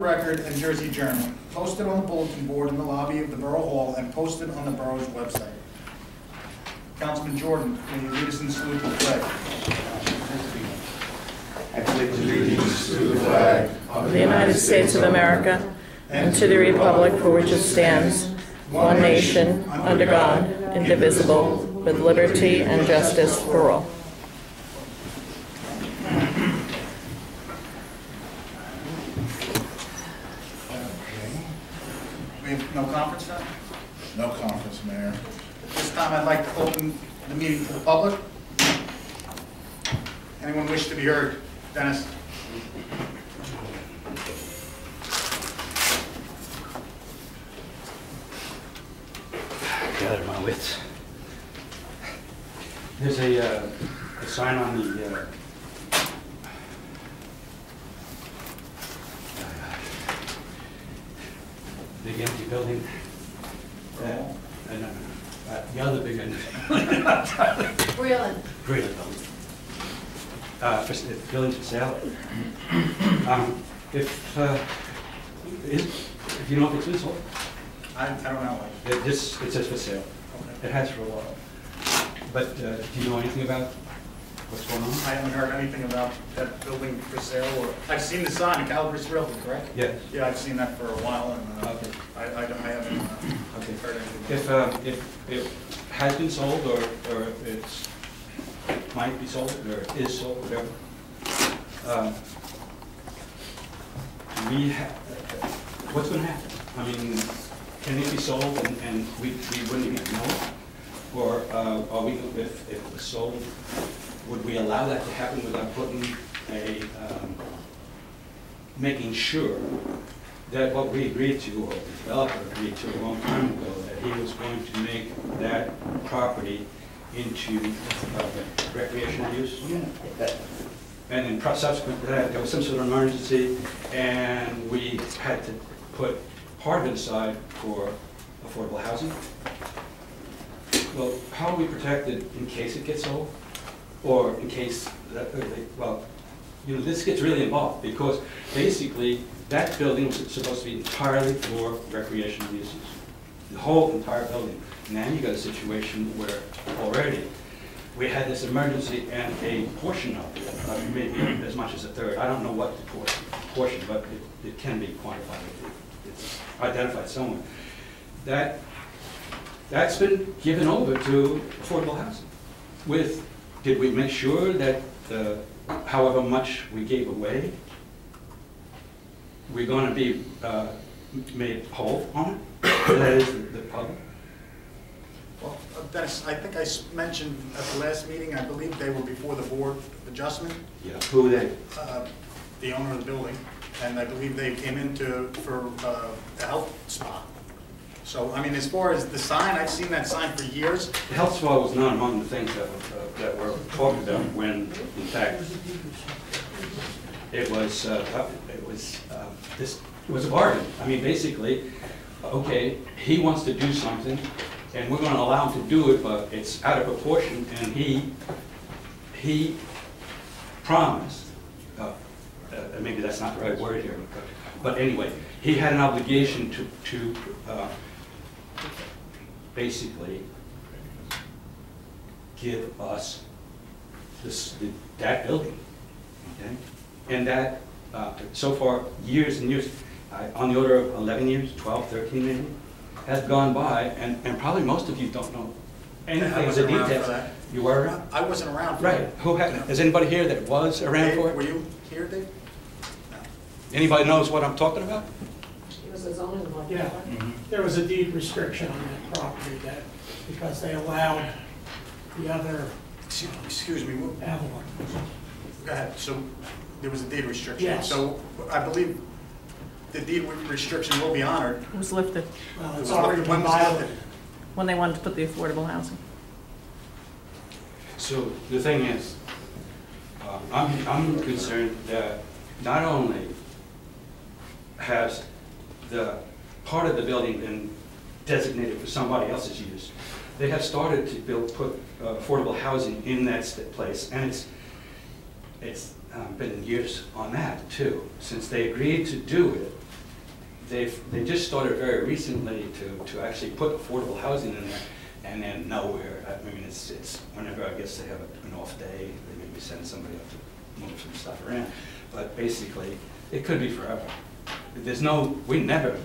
Record and Jersey Journal, posted on the bulletin board in the lobby of the Borough Hall and posted on the borough's website. Councilman Jordan, will you lead us in salute to the flag? I pledge allegiance to the flag of the United States of America and to the republic for which it stands, one nation, under God, indivisible, with liberty and justice for all. We have no conference now? No conference, Mayor. At this time, I'd like to open the meeting to the public. Anyone wish to be heard? Dennis? Gather my wits. There's a sign on the big empty building. The other big end. Breland. Breland building. Buildings for sale. If you know if it's been sold. I don't know. It says for sale. Okay. It has for a while. But do you know anything about what's going on? I haven't heard anything about that building for sale, or I've seen the sign, Calabrese Realty, correct? Yes. Yeah, I've seen that for a while, and Okay. I haven't heard anything. If it has been sold, or it might be sold, or it is sold, whatever, what's going to happen? I mean, can it be sold and we wouldn't even know it? Or are we, if it was sold, would we allow that to happen without putting making sure that what we agreed to, or the developer agreed to a long time ago, that he was going to make that property into recreational use? And then subsequent to that, there was some sort of emergency, and we had to put part of it aside for affordable housing. Well, how are we protected in case it gets sold? Or in case that, well, you know, this gets really involved, because basically that building was supposed to be entirely for recreational uses. The whole entire building. Now you got a situation where already we had this emergency, and a portion of it, maybe as much as a third, I don't know what the portion, but it can be quantified. It's identified somewhere. That's been given over to affordable housing. Did we make sure that however much we gave away, we're going to be made whole on it? That is the public. Well, Dennis, I think I mentioned at the last meeting, I believe they were before the board of adjustment. Yeah. Who are they? The owner of the building, and I believe they came in for a health spa. So, I mean, as far as the sign, I've seen that sign for years. The health spa was not among the things that were talked about when, in fact, it was a bargain. I mean, basically, okay, he wants to do something, and we're going to allow him to do it, but it's out of proportion, and he promised, maybe that's not the right word here, but anyway, he had an obligation to basically give us that building, okay? And that, so far, years and years, on the order of 11 years, 12, 13 maybe, has gone by, and probably most of you don't know anything of the details. You were around? I wasn't around for right. that. Who had, is anybody here that was around Dave, for it? were you here, Dave? No. Anybody knows what I'm talking about? It was a zoning law. Yeah, there was a deed restriction on that property that, because they allowed the other Excuse me. Avalon. Go ahead. So there was a deed restriction. Yes. So I believe the deed restriction will be honored. It was lifted Well, It it's was already lifted when been it was violated. lifted. when they wanted to put the affordable housing. So the thing is, I'm concerned that not only has the part of the building been designated for somebody else's use, they have started to put affordable housing in that place, and it's been years on that too, since they agreed to do it. they just started very recently to actually put affordable housing in there, and then nowhere. I mean, it's whenever I guess they have an off day, they maybe send somebody up to move some stuff around. But basically, it could be forever. We never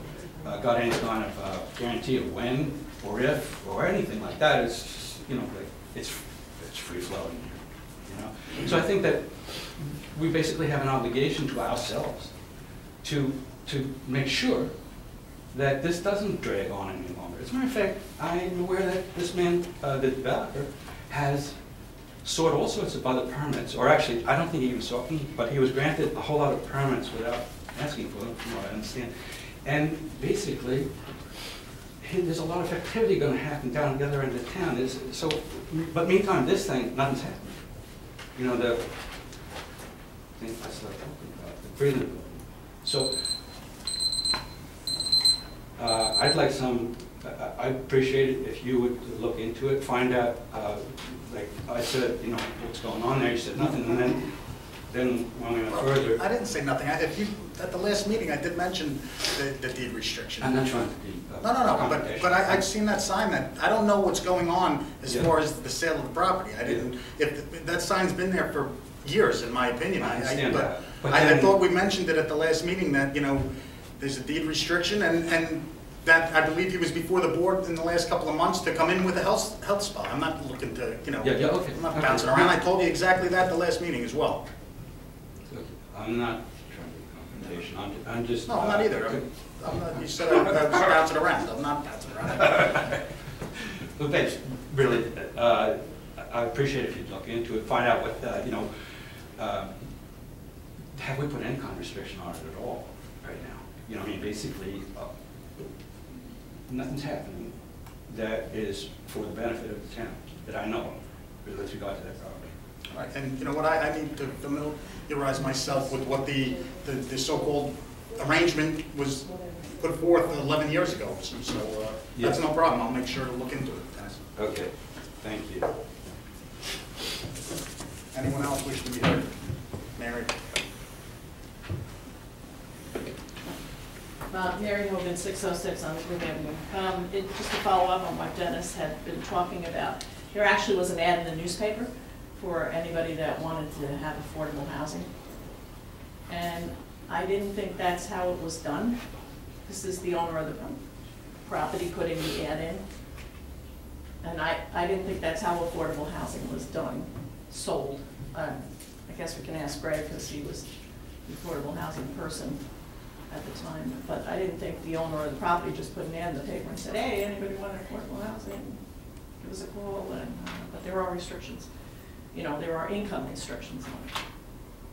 got any kind of guarantee of when or if or anything like that. It's just, you know, like it's free flowing here, you know. So I think that we basically have an obligation to ourselves to make sure that this doesn't drag on any longer. As a matter of fact, I am aware that this man, the developer, has sought all sorts of other permits, or actually, I don't think he even sought them, but he was granted a whole lot of permits without asking for them, from what I understand. And basically, there's a lot of activity going to happen down the other end of town. But meantime, this thing, nothing's happening. You know, the thing I started talking about, the breathing building. So, I'd like I'd appreciate it if you would look into it, find out, like I said, you know, what's going on there. You said nothing, and then when we went further. I didn't say nothing. At the last meeting, I did mention the deed restriction. I'm not trying to be. No, but I've seen that sign. That I don't know what's going on as far as the sale of the property. I didn't. If that sign's been there for years, in my opinion. I understand that. But I thought we mentioned it at the last meeting that, you know, there's a deed restriction, and that I believe he was before the board in the last couple of months to come in with a health spa. I'm not looking to, you know, okay. I'm not bouncing around. I told you exactly that at the last meeting as well. I'm not trying to be confrontation. I'm just. No, I'm not either. I'm not, you said I was bouncing around. I'm not bouncing around. Look, thanks. Really, I appreciate if you'd look into it, find out what, you know, have we put any kind of restriction on it at all right now? You know, I mean, basically, nothing's happening that is for the benefit of the town that I know of with regard to that property. All right, and you know what, I need to familiarize myself with what the so-called arrangement was put forth 11 years ago. So that's no problem. I'll make sure to look into it, Dennis. Okay, thank you. Anyone else wish to be heard? Mary? Mary Hogan, 606 on Green Avenue. Just to follow up on what Dennis had been talking about, there actually was an ad in the newspaper for anybody that wanted to have affordable housing. And I didn't think that's how it was done. This is the owner of the property putting the ad in. And I didn't think that's how affordable housing was done, sold. I guess we can ask Greg because he was the affordable housing person at the time. But I didn't think the owner of the property just put an ad in the paper and said, hey, anybody want affordable housing? Give us a call. But there are restrictions. You know, there are income restrictions on it.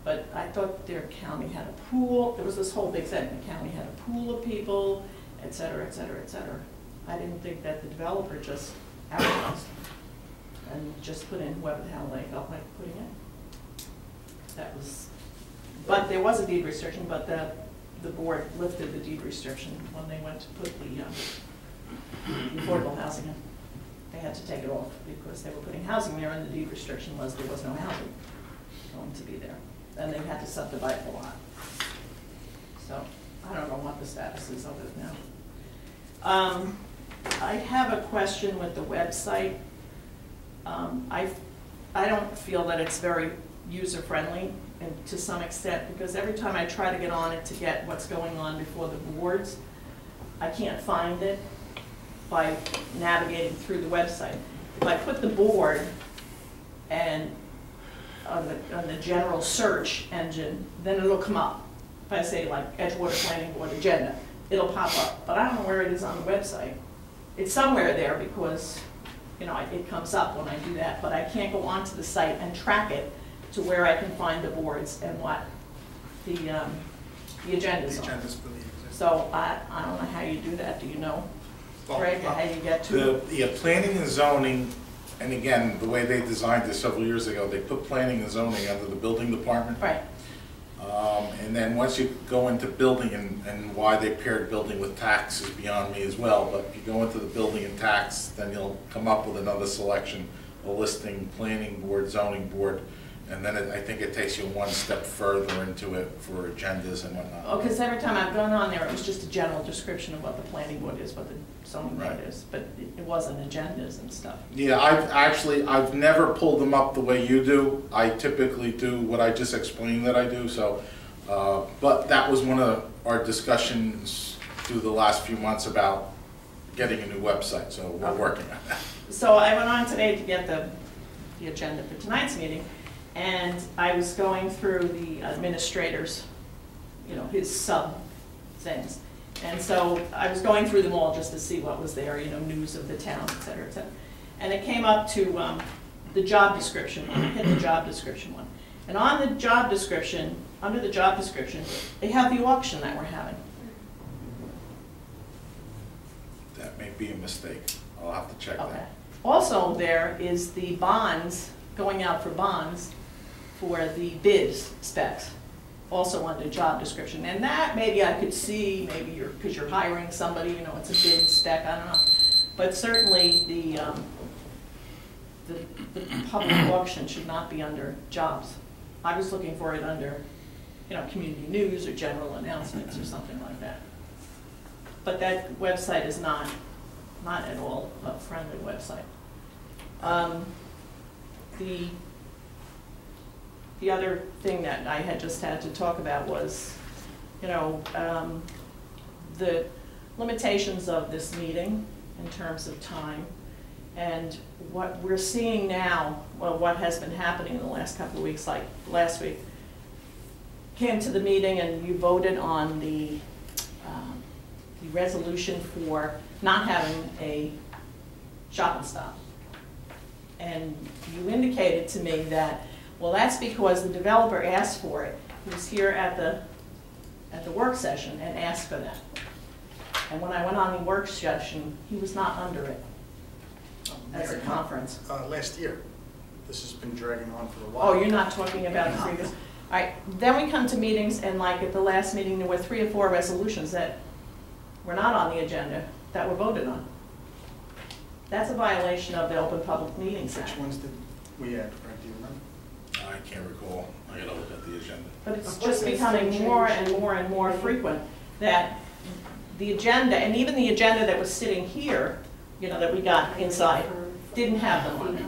But I thought their county had a pool. There was this whole big thing. The county had a pool of people, et cetera, et cetera, et cetera. I didn't think that the developer just advertised and just put in whoever the hell they felt like putting in. That was, but there was a deed restriction, but the board lifted the deed restriction when they went to put the affordable housing in. They had to take it off because they were putting housing there, and the deed restriction was there was no housing going to be there. And they had to subdivide the lot. So I don't know what the status is of it now. I have a question with the website. I don't feel that it's very user-friendly, and to some extent, because every time I try to get on it to get what's going on before the boards, I can't find it by navigating through the website. If I put the board and on the general search engine, then it'll come up. If I say like Edgewater Planning Board Agenda, it'll pop up. But I don't know where it is on the website. It's somewhere there because, you know, it comes up when I do that, but I can't go onto the site and track it to where I can find the boards and what the agendas are. So I don't know how you do that. Do you know, Greg, how you get to it? The planning and zoning, and again, the way they designed this several years ago, they put planning and zoning under the building department. Right. And then once you go into building, and why they paired building with tax is beyond me as well, but if you go into the building and tax, then you'll come up with another selection, a listing, planning board, zoning board, And then I think it takes you one step further into it for agendas and whatnot. Oh, because every time I've gone on there, it was just a general description of what the planning board is, what the zoning board Right. is, but it wasn't agendas and stuff. Yeah, I've never pulled them up the way you do. I typically do what I just explained that I do, so, but that was one of our discussions through the last few months about getting a new website, so we're working on that. So I went on today to get the agenda for tonight's meeting, and I was going through the administrator's, you know, his sub things. And so I was going through them all just to see what was there, you know, news of the town, et cetera, et cetera. And it came up to the job description one, hit the job description one. And on the job description, under the job description, they have the auction that we're having. That may be a mistake. I'll have to check Okay. that. Also, there is the bonds, going out for bonds for the bid specs, also under job description. And that maybe I could see, maybe you're, because you're hiring somebody, you know, it's a bid spec, I don't know. But certainly the public auction should not be under jobs. I was looking for it under, you know, community news or general announcements or something like that. But that website is not at all a friendly website. The other thing that I had just had to talk about was, you know, the limitations of this meeting in terms of time, and what we're seeing now, well, what has been happening in the last couple of weeks, like last week, came to the meeting and you voted on the resolution for not having a shop and stop. And you indicated to me that, well, that's because the developer asked for it. He was here at the work session and asked for that. And when I went on the work session, he was not under it as a conference. Last year. This has been dragging on for a while. Oh, you're not talking about the previous? All right, then we come to meetings, and like at the last meeting, there were 3 or 4 resolutions that were not on the agenda that were voted on. That's a violation of the Open Public Meetings Act. Which ones did we add, Frank, do you remember? I can't recall. I gotta look at the agenda. But it's just becoming more and more and more frequent that the agenda, and even the agenda that was sitting here, you know, that we got inside, didn't have them on it.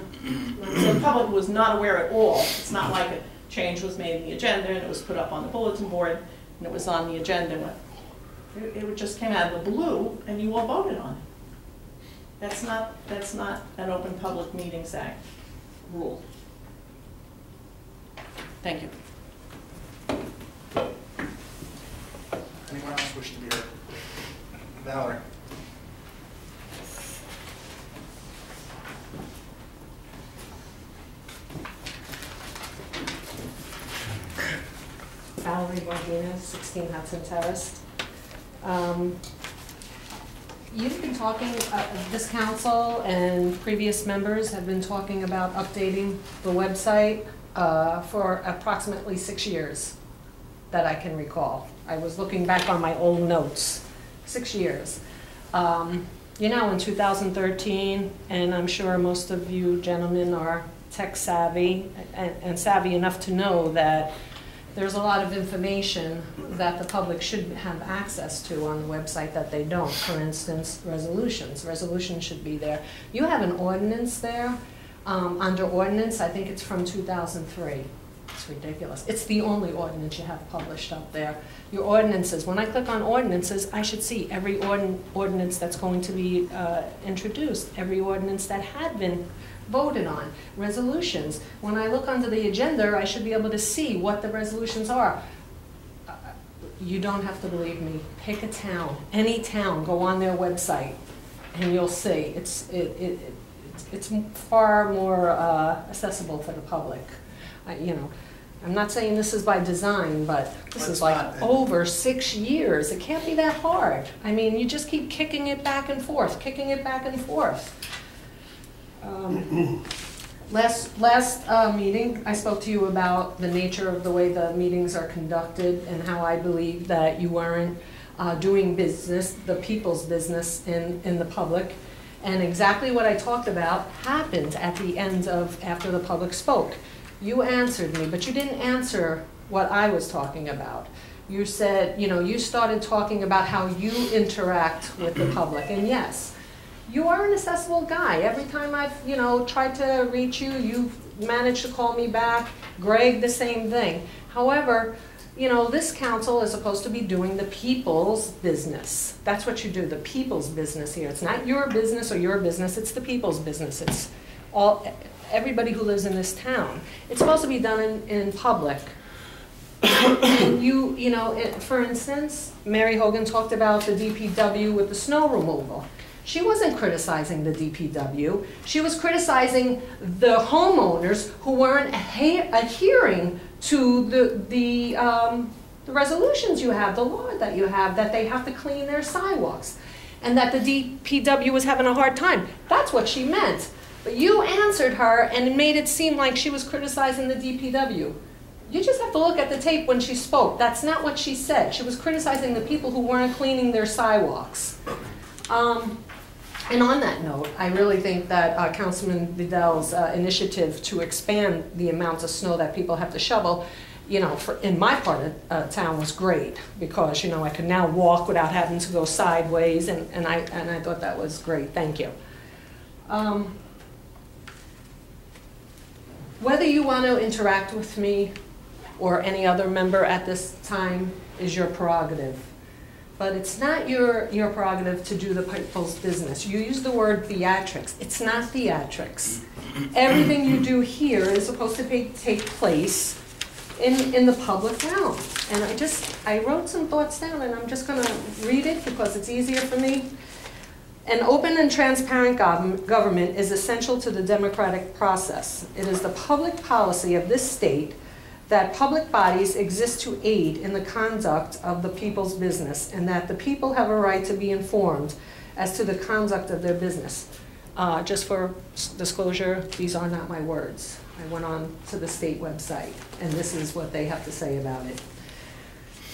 So the public was not aware at all. It's not like a change was made in the agenda and it was put up on the bulletin board and it was on the agenda. It just came out of the blue and you all voted on it. That's not an Open Public Meetings Act rule. Thank you. Anyone else wish to be heard? Valerie? Valerie Martinez, 16 Hudson Terrace. You've been talking, this council and previous members have been talking about updating the website for approximately 6 years that I can recall. I was looking back on my old notes, 6 years. You know, in 2013, and I'm sure most of you gentlemen are tech savvy and savvy enough to know that there's a lot of information that the public should have access to on the website that they don't. For instance, resolutions. Resolutions should be there. You have an ordinance there. Under ordinance, I think it's from 2003. It's ridiculous. It's the only ordinance you have published up there. Your ordinances, when I click on ordinances, I should see every ordinance that's going to be introduced, every ordinance that had been voted on. Resolutions, when I look under the agenda, I should be able to see what the resolutions are. You don't have to believe me. Pick a town, any town, go on their website, and you'll see. It's far more accessible for the public. You know, I'm not saying this is by design, but this is like over 6 years. It can't be that hard. I mean, you just keep kicking it back and forth, kicking it back and forth. Last meeting, I spoke to you about the nature of the way the meetings are conducted and how I believe that you weren't doing business, the people's business in the public. And exactly what I talked about happened at the end of, after the public spoke. You answered me, but you didn't answer what I was talking about. You said, you know, you started talking about how you interact with the public, and yes, you are an accessible guy. Every time I've, you know, tried to reach you, you've managed to call me back. Greg, the same thing. However, you know, this council is supposed to be doing the people's business. That's what you do, the people's business here. It's not your business or your business, it's the people's business. It's everybody who lives in this town. It's supposed to be done in public. And you know, for instance, Mary Hogan talked about the DPW with the snow removal. She wasn't criticizing the DPW. She was criticizing the homeowners who weren't adhering to the resolutions you have, the law that you have, that they have to clean their sidewalks, and that the DPW was having a hard time. That's what she meant. But you answered her and made it seem like she was criticizing the DPW. You just have to look at the tape when she spoke. That's not what she said. She was criticizing the people who weren't cleaning their sidewalks. And on that note, I really think that Councilman Vidal's initiative to expand the amount of snow that people have to shovel, you know, in my part of town was great, because, you know, I could now walk without having to go sideways, and I thought that was great. Thank you. Whether you want to interact with me or any other member at this time is your prerogative. But it's not your prerogative to do the people's business. You use the word theatrics. It's not theatrics. Everything you do here is supposed to take place in the public realm. And I wrote some thoughts down, and I'm just going to read it because it's easier for me. An open and transparent government is essential to the democratic process. It is the public policy of this state that public bodies exist to aid in the conduct of the people's business, and that the people have a right to be informed as to the conduct of their business. Just for disclosure, these are not my words. I went on to the state website, and this is what they have to say about it.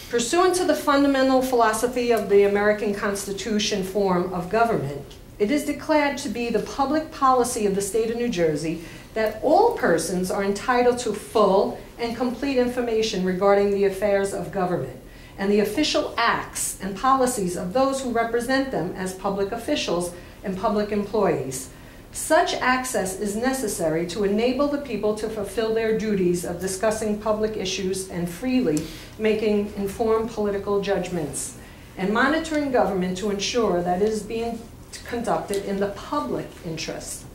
Pursuant to the fundamental philosophy of the American Constitution form of government, it is declared to be the public policy of the state of New Jersey that all persons are entitled to full and complete information regarding the affairs of government and the official acts and policies of those who represent them as public officials and public employees. Such access is necessary to enable the people to fulfill their duties of discussing public issues and freely making informed political judgments, and monitoring government to ensure that it is being conducted in the public interest.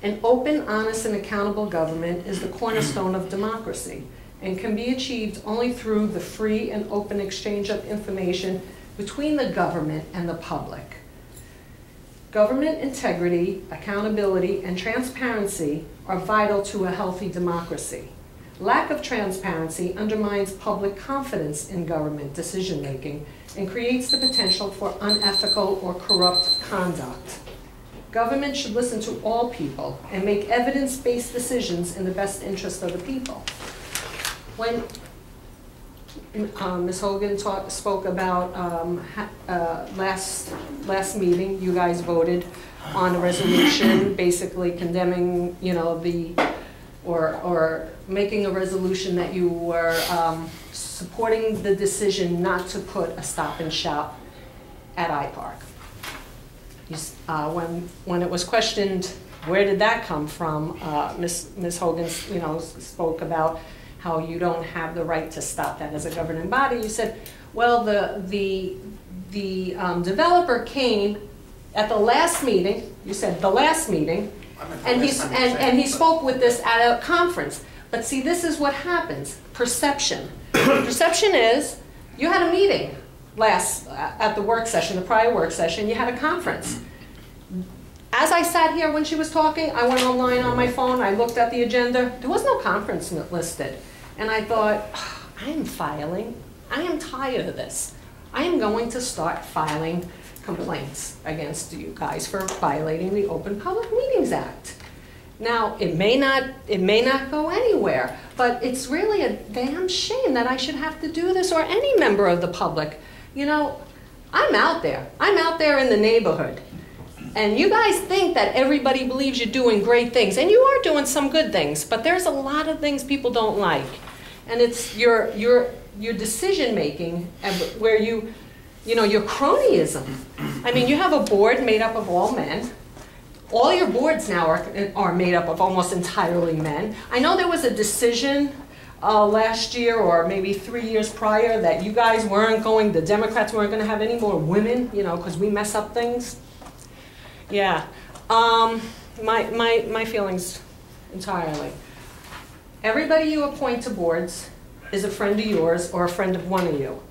An open, honest, and accountable government is the cornerstone of democracy and can be achieved only through the free and open exchange of information between the government and the public. Government integrity, accountability, and transparency are vital to a healthy democracy. Lack of transparency undermines public confidence in government decision-making and creates the potential for unethical or corrupt conduct. Government should listen to all people and make evidence-based decisions in the best interest of the people. When Ms. Hogan spoke about last meeting, you guys voted on a resolution basically condemning, you know, or making a resolution that you were supporting the decision not to put a Stop and Shop at I-Park. When it was questioned, where did that come from? Ms. Hogan, you know, spoke about how you don't have the right to stop that as a governing body. You said, well, the developer came at the last meeting. You said the last meeting, and he spoke with this at a conference. But see, this is what happens: perception. Perception is you had a meeting at the work session, the prior work session. You had a conference. As I sat here when she was talking, I went online on my phone, I looked at the agenda. There was no conference listed. And I thought, I am filing. I am tired of this. I am going to start filing complaints against you guys for violating the Open Public Meetings Act. Now, it may not go anywhere, but it's really a damn shame that I should have to do this, or any member of the public. You know, I'm out there. I'm out there in the neighborhood. And you guys think that everybody believes you're doing great things, and you are doing some good things, but there's a lot of things people don't like. And it's your decision-making where you know, your cronyism. I mean, you have a board made up of all men. All your boards now are made up of almost entirely men. I know there was a decision last year or maybe 3 years prior that you guys weren't going, the Democrats weren't going to have any more women, you know, because we mess up things. Yeah. My feelings entirely. Everybody you appoint to boards is a friend of yours or a friend of one of you.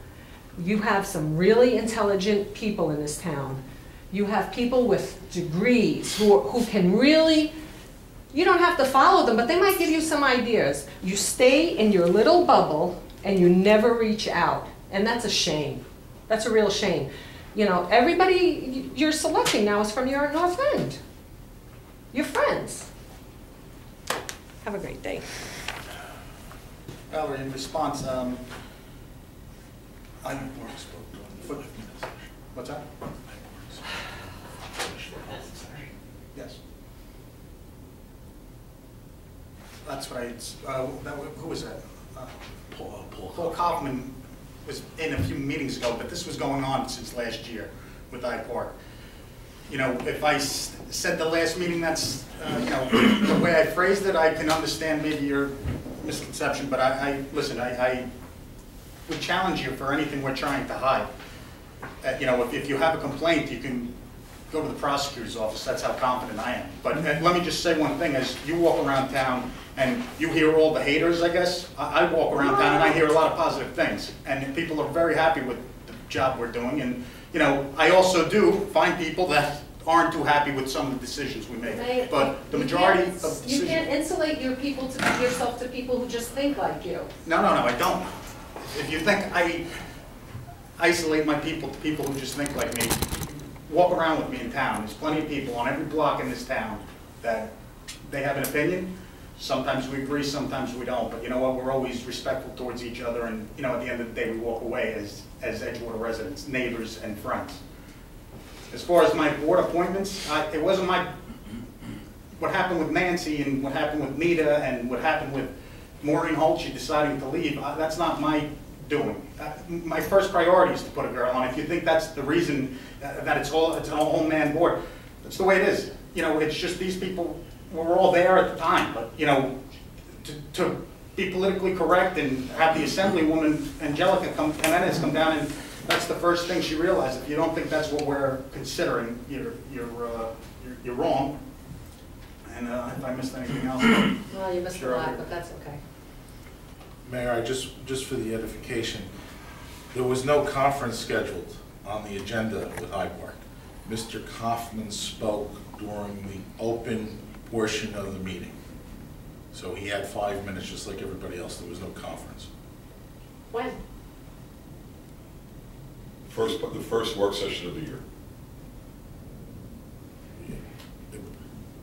You have some really intelligent people in this town. You have people with degrees who can really, you don't have to follow them, but they might give you some ideas. You stay in your little bubble and you never reach out. And that's a shame. That's a real shame. You know, everybody you're selecting now is from your North End. You're friends. Have a great day. Valerie, in response, what's that? Yes. That's right. Who was that? Paul Kaufman was in a few meetings ago, but this was going on since last year with I-Park. You know, if I said the last meeting, that's, you know, the way I phrased it, I can understand maybe your misconception, but listen, I would challenge you for anything we're trying to hide. You know, if you have a complaint, you can go to the prosecutor's office. That's how confident I am. But let me just say one thing. As you walk around town and you hear all the haters, I guess, I walk around town and I hear a lot of positive things. And people are very happy with the job we're doing. And, you know, I also do find people that aren't too happy with some of the decisions we make. But the majority of decisions... You can't insulate yourself to people who just think like you. No, I don't. If you think I isolate my people to people who just think like me, walk around with me in town. There's plenty of people on every block in this town that they have an opinion. Sometimes we agree, sometimes we don't. But you know what? We're always respectful towards each other. And you know, at the end of the day, we walk away as Edgewater residents, neighbors, and friends. As far as my board appointments, it wasn't what happened with Nancy and what happened with Nita and what happened with Maureen Holtz deciding to leave. That's not my doing. My first priority is to put a girl on. If you think that's the reason that it's an all-man board, that's the way it is. You know, it's just these people were all there at the time. But you know, to be politically correct and have the Assemblywoman Angelica Jimenez come down, and that's the first thing she realized. If you don't think that's what we're considering, you're wrong. And if I missed anything else, Well, you missed a lot, but that's okay. Mayor, just for the edification, there was no conference scheduled on the agenda with I-Park. Mr. Kaufman spoke during the open portion of the meeting. So he had 5 minutes just like everybody else. There was no conference. When? The first work session of the year.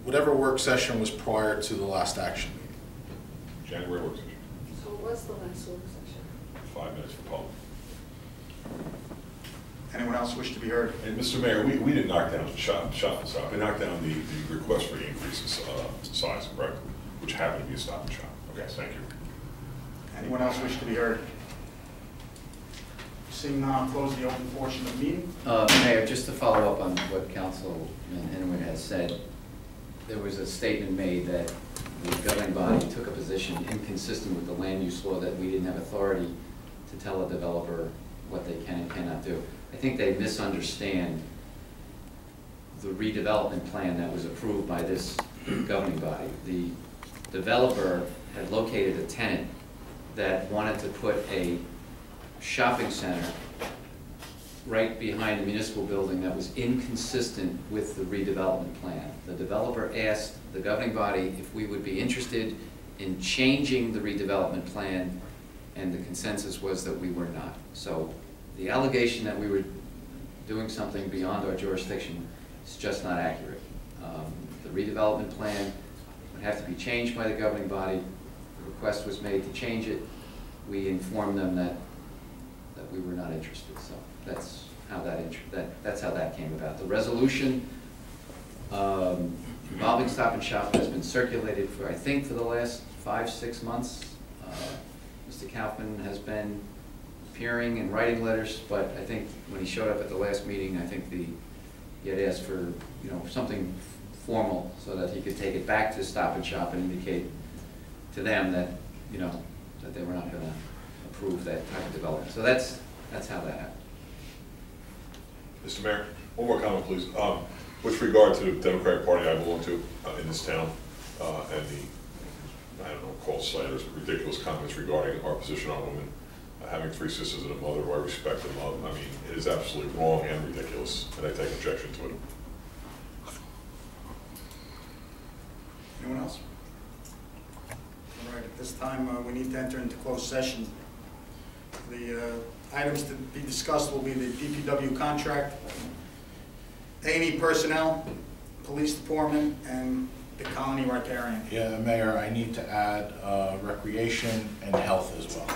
Whatever work session was prior to the last action meeting. January work session. So what's the last work session? 5 minutes for public. anyone else wish to be heard? And Mr. Mayor, we didn't knock down the shop stop. We knocked down the request for the increase in size, correct? Which happened to be a stop and shop. Okay, thank you. Anyone else wish to be heard? Seeing none, I'll close the open portion of the meeting. Mayor, just to follow up on what Councilman Henwood has said, there was a statement made that the governing body took a position inconsistent with the land use law that we didn't have authority to tell a developer what they can and cannot do. I think they misunderstand the redevelopment plan that was approved by this governing body. The developer had located a tenant that wanted to put a shopping center right behind the municipal building that was inconsistent with the redevelopment plan. The developer asked the governing body if we would be interested in changing the redevelopment plan, and the consensus was that we were not. So the allegation that we were doing something beyond our jurisdiction is just not accurate. The redevelopment plan would have to be changed by the governing body. The request was made to change it. We informed them that we were not interested. So that's how that came about. The resolution Involving Stop and Shop has been circulated for, I think, for the last 5-6 months. Mr. Kaufman has been appearing and writing letters, but I think when he showed up at the last meeting, I think he had asked for, you know, something formal so that he could take it back to Stop and Shop and indicate to them that, you know, that they were not going to approve that type of development. So that's how that happened. Mr. Mayor, one more comment, please. With regard to the Democratic Party I belong to in this town, and the, I don't know, call slanders, ridiculous comments regarding our position on women, having 3 sisters and a mother who I respect and love, I mean, it is absolutely wrong and ridiculous, and I take objection to it. Anyone else? All right, at this time, we need to enter into closed session. The items to be discussed will be the DPW contract, A&E personnel, police department, and the colony riparian. Yeah, Mayor, I need to add recreation and health as well.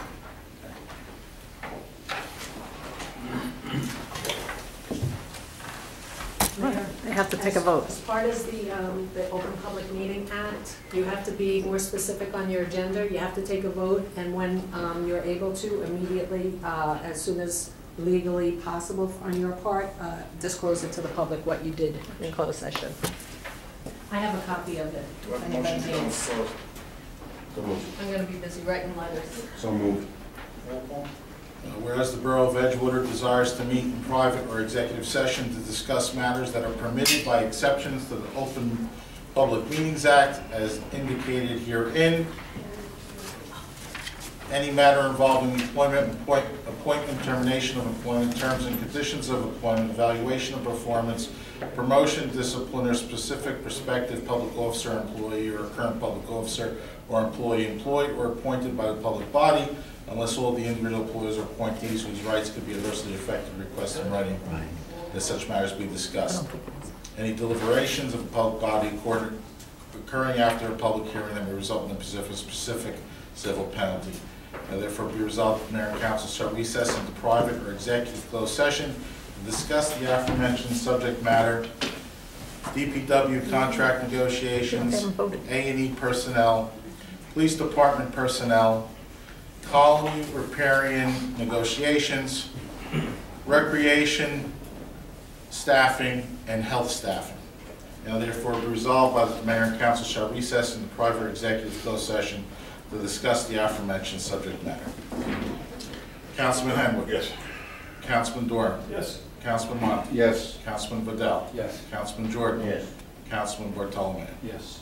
Mayor, They have to take a vote. As part of the Open Public Meeting Act, you have to be more specific on your agenda. You have to take a vote, and when you're able to, immediately, as soon as legally possible on your part, disclose it to the public what you did in closed session. I have a copy of it. Do I have a Anybody motion to go into needs. closed? I'm gonna be busy writing letters. So moved. Roll call. Whereas the Borough of Edgewater desires to meet in private or executive session to discuss matters that are permitted by exceptions to the Open Public Meetings Act as indicated herein. Any matter involving employment, appointment, termination of employment, terms and conditions of employment, evaluation of performance, promotion, discipline, or specific prospective public officer, employee, or current public officer, or employee employed or appointed by the public body, unless all the individual employees or appointees whose rights could be adversely affected request in writing that such matters be discussed. Any deliberations of a public body occurring after a public hearing that may result in a specific civil penalty. Now therefore be resolved that the Mayor and Council shall recess into private or executive closed session to discuss the aforementioned subject matter, DPW contract negotiations, A&E personnel, police department personnel, colony riparian negotiations, recreation staffing, and health staffing. Now therefore be resolved by the Mayor and Council shall recess into private or executive closed session to discuss the aforementioned subject matter. Councilman Henwood. Yes. Councilman Doran. Yes. Councilman Monti. Yes. Councilman Vidal. Yes. Councilman Jordan. Yes. Councilman Bartolome. Yes.